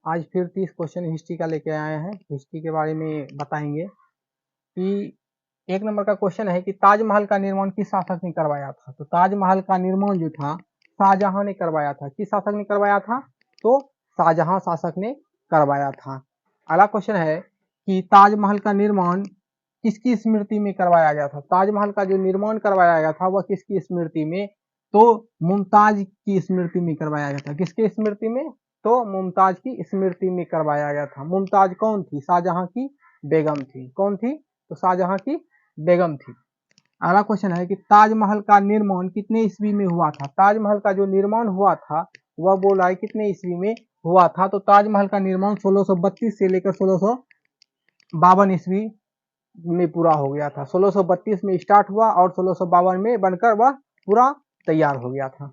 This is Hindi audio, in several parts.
आज फिर 30 क्वेश्चन हिस्ट्री का लेके आए हैं। हिस्ट्री के बारे में बताएंगे कि 1 नंबर का क्वेश्चन है कि ताजमहल का निर्माण किस शासक ने करवाया था। तो ताजमहल का निर्माण जो था शाहजहां ने करवाया था। किस शासक ने करवाया था? तो शाहजहां शासक ने करवाया था। अगला क्वेश्चन है कि ताजमहल का निर्माण किसकी स्मृति में करवाया गया था। ताजमहल का जो निर्माण करवाया गया था वह किसकी स्मृति में? तो मुमताज की स्मृति में करवाया गया था। किसकी स्मृति में? तो मुमताज की स्मृति में करवाया गया था। मुमताज कौन थी? शाहजहां की बेगम थी। कौन थी? तो शाहजहां की बेगम थी। अगला क्वेश्चन है कि ताजमहल का निर्माण कितने ईस्वी में हुआ था। ताजमहल का जो निर्माण हुआ था वह बोला है कितने ईस्वी में हुआ था। तो ताजमहल का निर्माण 1632 से लेकर 1652 ईस्वी में पूरा हो गया था। 1632 में स्टार्ट हुआ और 1652 में बनकर वह पूरा तैयार हो गया था।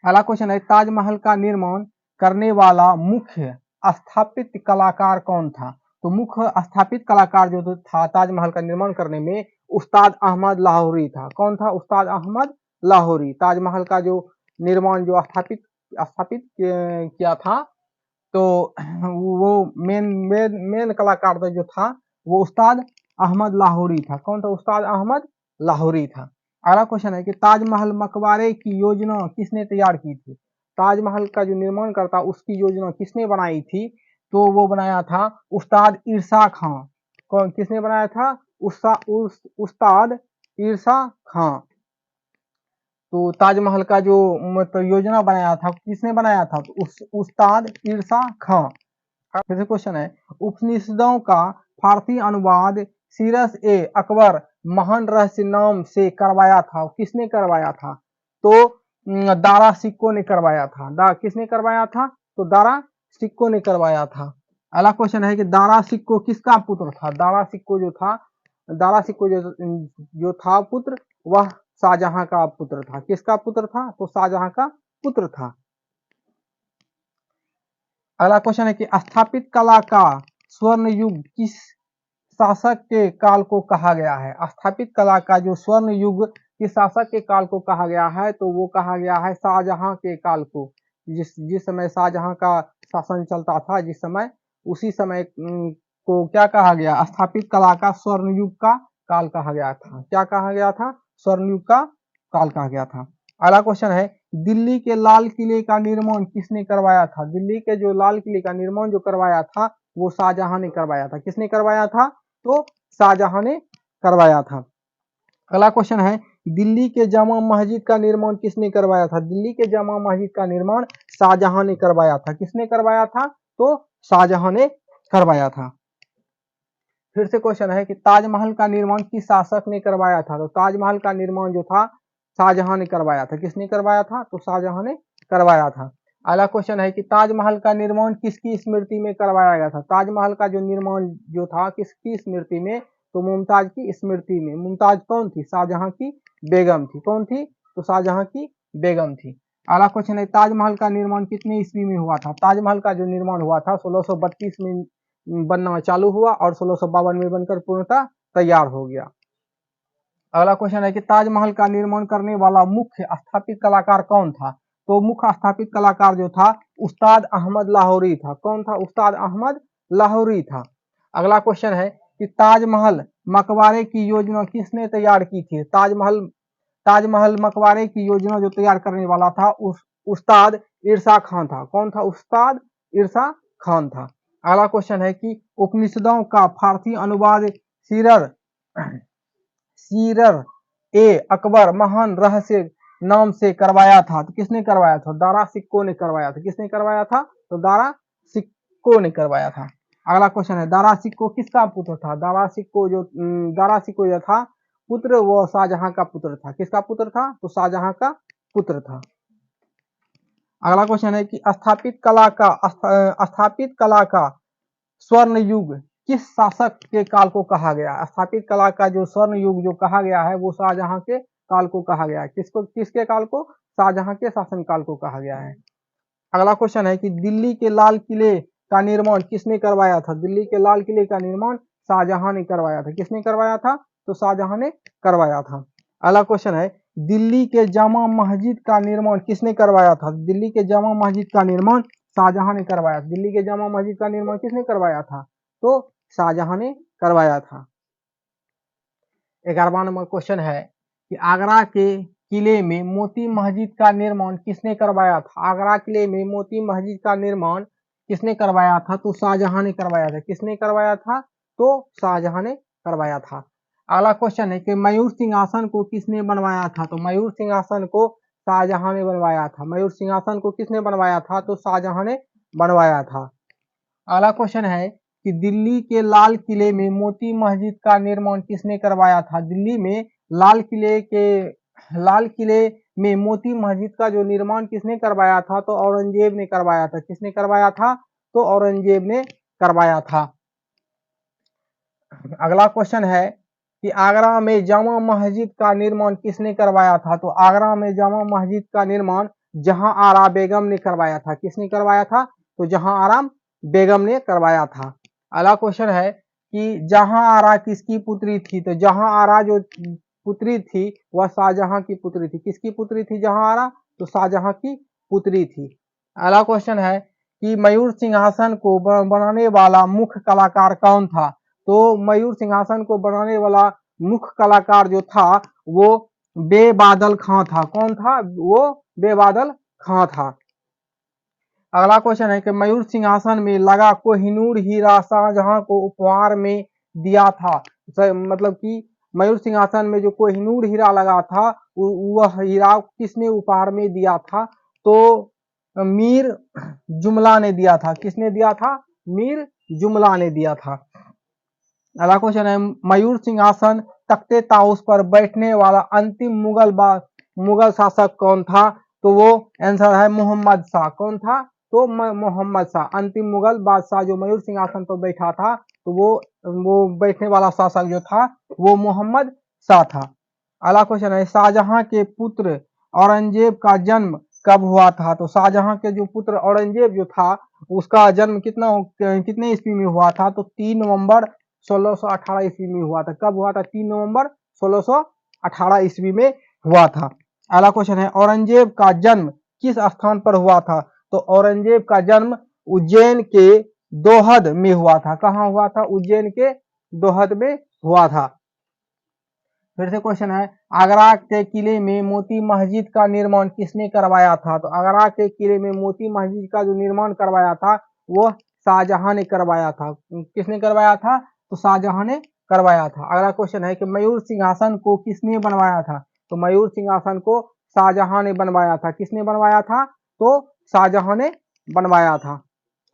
अगला क्वेश्चन है ताजमहल का निर्माण करने वाला मुख्य स्थापित कलाकार कौन था। तो मुख्य स्थापित कलाकार जो था ताजमहल का निर्माण करने में उस्ताद अहमद लाहौरी था। कौन था? उस्ताद अहमद लाहौरी। ताजमहल का जो निर्माण जो स्थापित किया था तो वो मेन कलाकार जो था वो उस्ताद अहमद लाहौरी था। कौन था? उस्ताद अहमद लाहौरी था। अगला क्वेश्चन है कि ताजमहल मकबरे की योजना किसने तैयार की थी। ताजमहल का जो निर्माण करता उसकी योजना किसने बनाई थी? तो वो बनाया था उस्ताद ईरशा खां। कौन? किसने बनाया था? उस्ताद ईरशा खां। तो ताजमहल का जो मतलब योजना बनाया था किसने बनाया था? तो उस्ताद ईरशा खां। फिर से क्वेश्चन है उपनिषदों का फारसी अनुवाद सीरस ए अकबर महान रहस्य नाम से करवाया था। किसने करवाया था? तो दारा सिक्को ने करवाया था। किसने करवाया था? तो दारा सिक्को ने करवाया था। अगला क्वेश्चन है कि दारा सिक्को किसका पुत्र था। दारा सिक्को जो था पुत्र वह शाहजहां का पुत्र था। किसका पुत्र था? तो शाहजहां का पुत्र था। अगला क्वेश्चन है कि स्थापित कला का स्वर्ण युग किस शासक के काल को कहा गया है। स्थापित कला का जो स्वर्ण युग किस शासक के काल को कहा गया है? तो वो कहा गया है शाहजहां के काल को। जिस समय शाहजहां का शासन चलता था जिस समय उसी समय को क्या कहा गया? स्थापित कला का स्वर्ण युग का काल कहा गया था। क्या कहा गया था? स्वर्ण युग का काल कहा गया था। अगला क्वेश्चन है दिल्ली के लाल किले का निर्माण किसने करवाया था। दिल्ली के जो लाल किले का निर्माण जो करवाया था वो शाहजहां ने करवाया था। किसने करवाया था? तो शाहजहां ने करवाया था। अगला क्वेश्चन है दिल्ली के जामा मस्जिद का निर्माण किसने करवाया था। दिल्ली के जामा मस्जिद का निर्माण शाहजहां ने करवाया था। किसने करवाया था? तो शाहजहां ने करवाया था। फिर से क्वेश्चन है कि ताजमहल का निर्माण किस शासक ने करवाया था। तो ताजमहल का निर्माण जो था शाहजहां ने करवाया था। किसने करवाया था? तो शाहजहां ने करवाया था। अगला क्वेश्चन है कि ताजमहल का निर्माण किसकी स्मृति में करवाया गया था। ताजमहल का जो निर्माण जो था किसकी स्मृति में? तो मुमताज की स्मृति में। मुमताज कौन थी? शाहजहां की बेगम थी। कौन थी? तो शाहजहां की बेगम थी। अगला क्वेश्चन है ताजमहल का निर्माण कितने ईस्वी में हुआ था। ताजमहल का जो निर्माण हुआ था 1632 में बनना चालू हुआ और 1652 में बनकर पूर्णतः तैयार हो गया। अगला क्वेश्चन है कि ताजमहल का निर्माण करने वाला मुख्य स्थापित कलाकार कौन था। तो मुख्य स्थापित कलाकार जो था उस्ताद अहमद लाहौरी था। कौन था? उस्ताद अहमद लाहौरी था। अगला क्वेश्चन है कि ताजमहल मकबरे की योजना किसने तैयार की थी। ताजमहल मकबरे की योजना जो तैयार करने वाला था उस्ताद ईरशा खां था। कौन था? उस्ताद ईरशा खान था। अगला क्वेश्चन है कि उपनिषदों का फारसी अनुवाद सीरर ए अकबर महान रहस्य नाम से करवाया था। तो किसने करवाया था? दारा सिक्को ने करवाया था। किसने करवाया था? तो दारा सिक्को ने करवाया था। अगला क्वेश्चन है दारा सिक्को किसका पुत्र था। दारा सिक्को जो था पुत्र वो शाहजहां का पुत्र था। किसका पुत्र था? तो शाहजहां का पुत्र था। अगला क्वेश्चन है कि स्थापित कला का स्वर्ण युग किस शासक के काल को कहा गया। स्थापित कला का जो स्वर्ण युग जो कहा गया है वो शाहजहां के काल को कहा गया है। किसके काल को? शाहजहां के शासन काल को कहा गया है। अगला क्वेश्चन है कि दिल्ली के लाल किले का निर्माण किसने करवाया था। दिल्ली के लाल किले का निर्माण शाहजहां ने करवाया था। किसने करवाया था? तो शाहजहां ने करवाया था। अगला क्वेश्चन है दिल्ली के जामा मस्जिद का निर्माण किसने करवाया था। दिल्ली के जामा मस्जिद का निर्माण शाहजहां ने करवाया। दिल्ली के जामा मस्जिद का निर्माण किसने करवाया था? तो शाहजहां ने करवाया था। 11वां नंबर क्वेश्चन है कि आगरा के किले में मोती मस्जिद का निर्माण किसने करवाया था? आगरा किले में मोती मस्जिद का निर्माण किसने करवाया था? तो शाहजहां ने करवाया था। किसने करवाया था? तो शाहजहां ने करवाया था। अगला क्वेश्चन है कि मयूर सिंहासन को किसने बनवाया था? तो मयूर सिंहासन को शाहजहां ने बनवाया था। मयूर सिंहासन को किसने बनवाया था? तो शाहजहां ने बनवाया था। अगला क्वेश्चन है कि दिल्ली के लाल किले में मोती मस्जिद का निर्माण किसने करवाया था? दिल्ली में लाल किले में मोती मस्जिद का जो निर्माण किसने करवाया था? तो औरंगजेब ने करवाया था। किसने करवाया था? तो औरंगजेब ने करवाया था। अगला क्वेश्चन है कि आगरा में जामा मस्जिद का निर्माण किसने करवाया था? तो आगरा में जामा मस्जिद का निर्माण जहां आरा बेगम ने करवाया था। किसने करवाया था? तो जहां आरा बेगम ने करवाया था। अगला क्वेश्चन है कि जहां आरा किसकी पुत्री थी? तो जहां आरा जो पुत्री थी वह शाहजहां की पुत्री थी। किसकी पुत्री थी जहां आरा? तो शाहजहां की पुत्री थी। अगला क्वेश्चन है कि मयूर सिंहासन को बनाने वाला मुख्य कलाकार कौन था? तो मयूर सिंहासन को बनाने वाला मुख्य कलाकार जो था वो बेबादल खां था। कौन था? वो बेबादल खां था। अगला क्वेश्चन है कि मयूर सिंहासन में लगा कोहिनूर हीरा शाहजहां को उपहार में दिया था। मतलब कि मयूर सिंहासन में जो कोहिनूर हीरा लगा था वह हीरा किसने उपहार में दिया था? तो मीर जुमला ने दिया था। किसने दिया था? मीर जुमला ने दिया था। अगला क्वेश्चन है मयूर सिंहासन तख्ते ताउस पर बैठने वाला अंतिम मुगल शासक कौन था? तो वो आंसर है मोहम्मद शाह। कौन था? तो मोहम्मद शाह। अंतिम मुगल बादशाह जो मयूर सिंहासन पर बैठा था तो वो बैठने वाला शासक जो था वो मोहम्मद शाह था। अगला क्वेश्चन है शाहजहां के पुत्र औरंगजेब का जन्म कब हुआ था? तो शाहजहां के जो पुत्र औरंगजेब जो था उसका जन्म कितने ईस्वी में हुआ था? तो 3 नवंबर 1618 ईस्वी में हुआ था। कब हुआ था? 3 नवंबर 1618 ईस्वी में हुआ था। अगला क्वेश्चन है औरंगजेब का जन्म किस स्थान पर हुआ था? तो औरंगजेब का जन्म उज्जैन के दोहद में हुआ था। कहाँ हुआ था? उज्जैन के दोहद में हुआ था। फिर से क्वेश्चन है आगरा के किले में मोती मस्जिद का निर्माण किसने करवाया था? तो आगरा के किले में मोती मस्जिद का जो निर्माण करवाया था वो शाहजहां ने करवाया था। किसने करवाया था? तो शाहजहां ने करवाया था। अगला क्वेश्चन है कि मयूर सिंहासन को किसने बनवाया था? तो मयूर सिंहासन को शाहजहां ने बनवाया था। किसने बनवाया था? तो शाहजहां ने बनवाया था।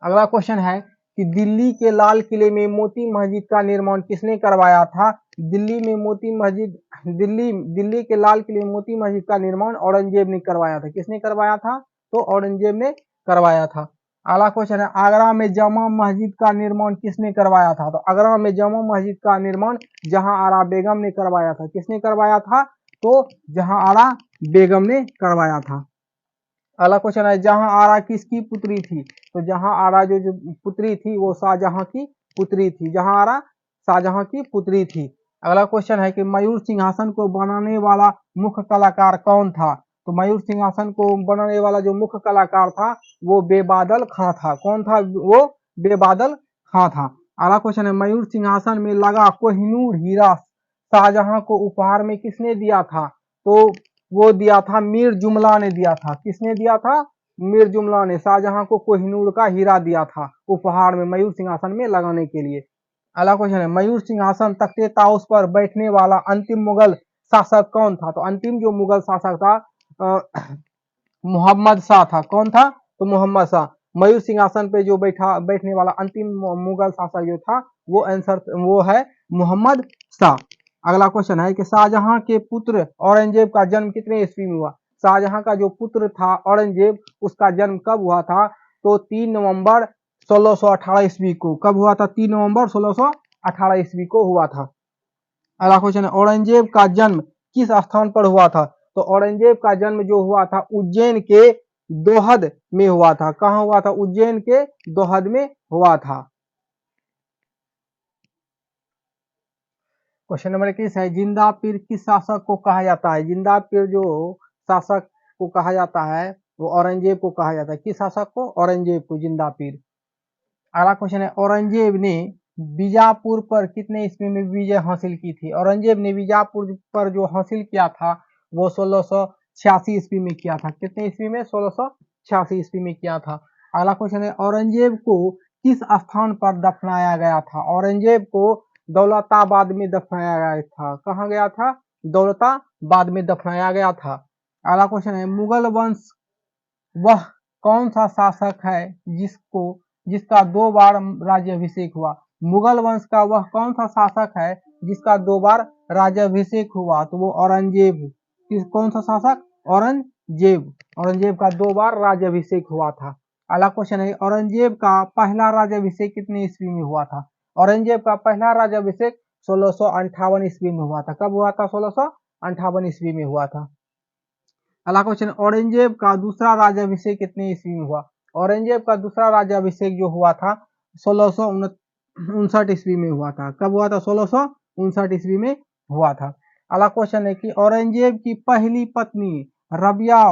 अगला क्वेश्चन है कि दिल्ली के लाल किले में मोती मस्जिद का निर्माण किसने करवाया था? दिल्ली के लाल किले में मोती मस्जिद का निर्माण औरंगजेब ने करवाया था। किसने करवाया था? तो औरंगजेब ने करवाया था। अगला क्वेश्चन है आगरा में जामा मस्जिद का निर्माण किसने करवाया था? तो आगरा में जामा मस्जिद का निर्माण जहां आरा बेगम ने करवाया था। किसने करवाया था? तो जहां आरा बेगम ने करवाया था। अगला क्वेश्चन है जहां आरा किसकी पुत्री थी? तो जहां आरा जो पुत्री थी वो शाहजहां की पुत्री थी। जहां आरा शाहजहां की पुत्री थी। अगला क्वेश्चन है कि मयूर सिंहासन को बनाने वाला मुख्य कलाकार कौन था? तो मयूर सिंहासन को बनाने वाला जो मुख्य कलाकार था वो बेबादल खां था। कौन था? वो बेबादल खां था। अगला क्वेश्चन है मयूर सिंहासन में लगा कोहिनूर हीरा शाहजहां को उपहार में किसने दिया था? तो वो दिया था मीर जुमला ने दिया था। किसने दिया था? मीर जुमला ने शाहजहां को कोहिनूर का हीरा दिया था उपहार में मयूर सिंहासन में लगाने के लिए। अगला क्वेश्चन है मयूर सिंहासन तख्ते ताउस पर बैठने वाला अंतिम मुगल शासक कौन था? तो अंतिम जो मुगल शासक था मोहम्मद शाह था। कौन था? तो मोहम्मद शाह। मयूर सिंहासन पे जो बैठने वाला अंतिम मुगल शासक जो था वो है मोहम्मद शाह। अगला क्वेश्चन है कि शाहजहां के पुत्र औरंगजेब का जन्म कितने ईस्वी में हुआ? शाहजहां का जो पुत्र था औरंगजेब उसका जन्म कब हुआ था? तो 3 नवंबर 1618 ईस्वी को। कब हुआ था? 3 नवंबर 1618 ईस्वी को हुआ था। अगला क्वेश्चन है औरंगजेब का जन्म किस स्थान पर हुआ था? तो औरंगजेब का जन्म जो हुआ था उज्जैन के दोहद में हुआ था। कहाँ हुआ था? उज्जैन के दोहद में हुआ था। क्वेश्चन नंबर 21 है जिंदा पीर किस शासक को कहा जाता है? जिंदा पीर जो शासक को कहा जाता है वो औरंगजेब को कहा जाता है। किस शासक को? औरंगजेब को, जिंदा पीर। अगला क्वेश्चन है, औरंगजेब ने बीजापुर पर कितने ईस्वी में विजय हासिल की थी? औरंगजेब ने बीजापुर पर जो हासिल किया था वो 1686 ईस्वी में किया था। कितने ईस्वी में? 1686 ईस्वी में किया था। अगला क्वेश्चन है, औरंगजेब को किस स्थान पर दफनाया गया था? औरंगजेब को दौलताबाद में दफनाया गया था। कहाँ गया था? दौलताबाद में दफनाया गया था। अगला क्वेश्चन है, मुगल वंश वह कौन सा शासक है जिसका 2 बार राज्याभिषेक हुआ? मुगल वंश का वह कौन सा शासक है जिसका 2 बार राज्याभिषेक हुआ? तो वो औरंगजेब। कौन सा शासक? औरंगजेब। औरंगजेब का 2 बार राज्याभिषेक हुआ था। अगला क्वेश्चन है, औरंगजेब का पहला राज्याभिषेक कितने ईस्वी में हुआ था? औरंगजेब का पहला राज्याभिषेक 1658 ईस्वी में हुआ था। कब हुआ था? 1658 ईस्वी में हुआ था। अगला क्वेश्चन, औरंगजेब का दूसरा राज्याभिषेक कितने ईस्वी में हुआ? औरंगजेब का दूसरा राज्याभिषेक जो हुआ था 1659 ईस्वी में हुआ था। कब हुआ था? 1659 ईस्वी में हुआ था। अगला क्वेश्चन है कि औरंगजेब की पहली पत्नी रबिया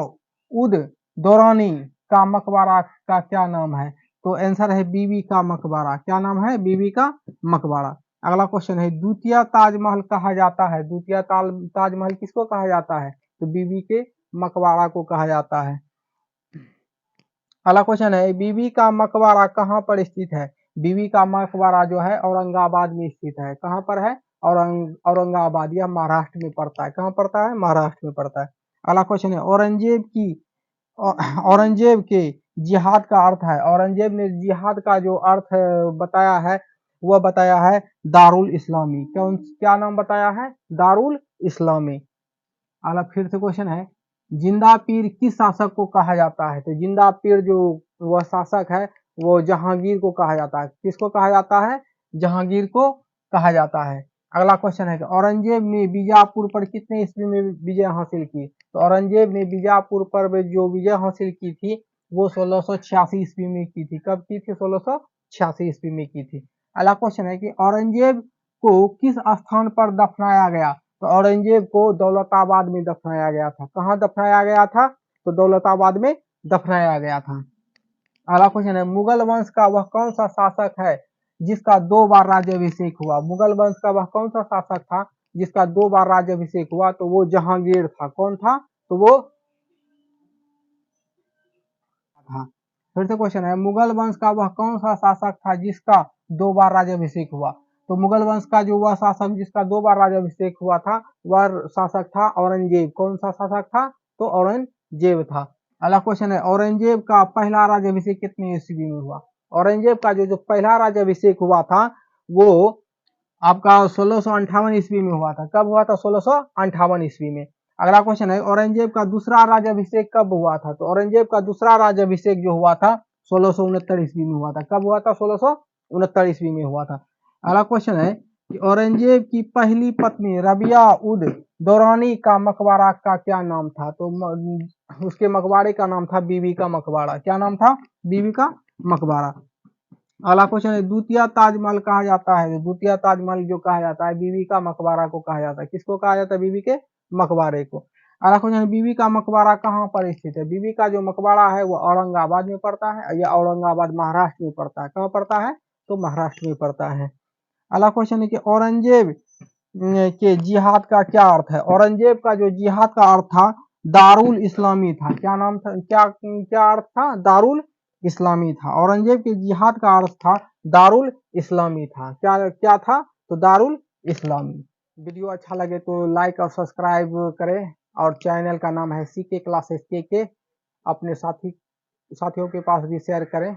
उद दौरानी का मकबरा का क्या नाम है? तो आंसर है बीबी का मकबरा। क्या नाम है? बीबी का मकबरा। अगला क्वेश्चन है, द्वितीय ताजमहल कहा जाता है। द्वितीय ताजमहल किसको कहा जाता है? तो बीबी के मकबरा को कहा जाता है। अगला क्वेश्चन है, बीबी का मकबरा कहाँ पर स्थित है? बीबी का मकबरा जो है औरंगाबाद में स्थित है। कहाँ पर है? औरंगाबाद। यह महाराष्ट्र में पड़ता है। कहाँ पड़ता है? महाराष्ट्र में पड़ता है। अगला क्वेश्चन है, औरंगजेब के जिहाद का अर्थ है। औरंगजेब ने जिहाद का जो अर्थ बताया है वह बताया है दारुल इस्लामी। क्या नाम बताया है? दारुल इस्लामी। अगला फिर से क्वेश्चन है, जिंदा पीर किस शासक को कहा जाता है? तो जिंदा पीर जो वह शासक है वो जहांगीर को कहा जाता है। किसको कहा जाता है? जहांगीर को कहा जाता है। अगला क्वेश्चन है कि औरंगजेब ने बीजापुर पर कितने ईस्वी में विजय हासिल की? तो औरंगजेब ने बीजापुर पर जो विजय हासिल की थी वो 1686 ईस्वी में की थी। कब की थी? 1686 ईस्वी में की थी। अगला क्वेश्चन है कि औरंगजेब को किस स्थान पर दफनाया गया? तो औरंगजेब को दौलताबाद में दफनाया गया था। कहाँ दफनाया गया था? तो दौलताबाद में दफनाया गया था। अगला क्वेश्चन है, मुगल वंश का वह कौन सा शासक है जिसका 2 बार राज्याभिषेक हुआ? मुगल वंश का वह कौन सा शासक था जिसका 2 बार राज्याभिषेक हुआ? तो वो जहांगीर था। कौन था? तो वो था। फिर से क्वेश्चन है, मुगल वंश का वह कौन सा शासक था जिसका 2 बार राज्याभिषेक हुआ? तो मुगल वंश का जो वह शासक जिसका 2 बार राज्याभिषेक हुआ था वह शासक था औरंगजेब। कौन सा शासक था? तो औरंगजेब था। अगला क्वेश्चन है, औरंगजेब का पहला राज्याभिषेक कितने ईस्वी में हुआ? औरंगजेब का जो पहला राज्याभिषेक हुआ था वो आपका 1658 ईस्वी में हुआ था। कब हुआ था? 1658 ईस्वी में। अगला क्वेश्चन है, औरंगजेब का दूसरा राज्याभिषेक कब हुआ था? तो औरंगजेब का दूसरा राज्याभिषेक जो हुआ था 1669 ईस्वी में हुआ था। कब हुआ था? 1669 ईस्वी में हुआ था। अगला क्वेश्चन है कि औरंगजेब की पहली पत्नी रबिया उद दौरानी का मकबरा का क्या नाम था? तो उसके मकबरे का नाम था बीबी का मकबरा। क्या नाम था? बीबी का मकबरा। अगला क्वेश्चन है, द्वितीय ताजमहल कहा जाता है। द्वितीय ताजमहल जो कहा जाता है बीबी का मकबरा को कहा जाता है। किसको कहा जाता है? बीबी के मकबरे को। अगला क्वेश्चन है, बीबी का मकबरा कहाँ पर स्थित है? बीबी का जो मकबरा है वो औरंगाबाद में पड़ता है। या औरंगाबाद महाराष्ट्र में पड़ता है। कहाँ पड़ता है? तो महाराष्ट्र में पड़ता है। अगला क्वेश्चन है कि औरंगजेब के जिहाद का क्या अर्थ है? औरंगजेब का जो जिहाद का अर्थ था दारुल इस्लामी था। क्या नाम था? क्या अर्थ था? दारुल इस्लामी था। औरंगजेब के जिहाद का अर्थ था दारुल इस्लामी था। क्या क्या था? तो दारुल इस्लामी। वीडियो अच्छा लगे तो लाइक और सब्सक्राइब करें और चैनल का नाम है CK क्लासेस KK। अपने साथियों के पास भी शेयर करें।